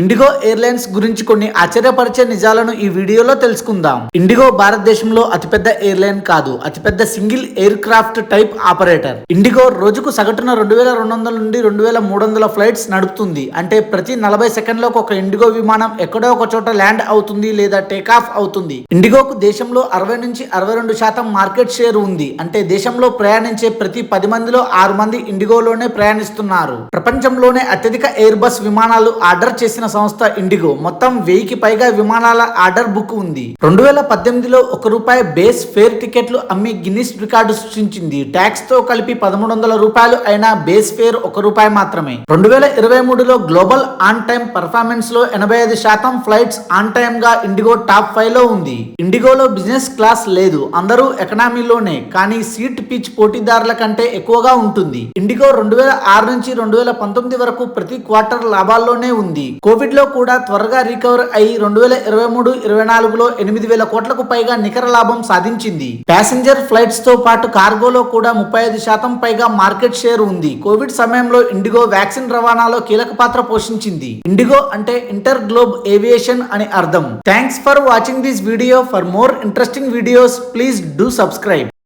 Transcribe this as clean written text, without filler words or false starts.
IndiGo airlines గురించి కొన్ని ఆశ్చర్యపరిచే నిజాలను ఈ వీడియోలో తెలుసుకుందాం. ఇండిగో భారతదేశంలో అతిపెద్ద ఎయిర్లైన్ కాదు, అతిపెద్ద single air craft type operator. IndiGo రోజుకు సగటున 2200 నుండి 2300 ఫ్లైట్స్ నడుపుతుంది. అంటే ప్రతి 40 సెకండ్లకు ఒక ఇండిగో విమానం ఎక్కడో ఒక చోట ల్యాండ్ అవుతుంది లేదా టేకాఫ్ అవుతుంది. ఇండిగోకు దేశంలో 60 నుంచి 62% మార్కెట్ షేర్ ఉంది. అంటే దేశంలో ప్రయాణించే ప్రతి 10 మందిలో 6 మంది ఇండిగోలోనే ప్రయాణిస్తున్నారు. ప్రపంచంలోనే అత్యధిక ఎయిర్ బస్ విమానాలు ఆర్డర్ చేసిన సంస్థ ఇండిగో. మొత్తం 1000కి పైగా విమానాల ఆర్డర్ బుక్ ఉంది. 2018లో ₹1 బేస్ ఫేర్ టికెట్లు అమ్మి గిన్నిస్ రికార్డు సృష్టించింది. ట్యాక్స్ తో కలిపి ₹1100 అయిన బేస్ ఫేర్ ₹1 మాత్రమే. 2023లో గ్లోబల్ ఆన్ టైమ్ పర్ఫార్మెన్స్ లో 85% ఫ్లైట్స్ ఆన్ టైమ్ గా ఇండిగో టాప్ 5 లో ఉంది. ఇండిగోలో బిజినెస్ క్లాస్ లేదు, అందరూ ఎకనామీలోనే. కానీ సీట్ పిచ్ పోటీదారుల కంటే ఎక్కువగా ఉంటుంది. ఇండిగో 2006 నుంచి 2019 వరకు ప్రతి క్వార్టర్ లాభాల్లోనే ఉంది. కోవిడ్ లో కూడా త్వరగా రికవర్ అయి 2023-24లో 8,000 కోట్లకు పైగా నికర లాభం సాధించింది. ప్యాసింజర్ ఫ్లైట్స్ తో పాటు కార్గోలో కూడా 35% పైగా మార్కెట్ షేర్ ఉంది. కోవిడ్ సమయంలో ఇండిగో వ్యాక్సిన్ రవాణాలో కీలక పాత్ర పోషించింది. ఇండిగో అంటే ఇంటర్ గ్లోబ్ ఏవియేషన్ అని అర్థం. Thanks for watching this video. For more interesting videos please do subscribe.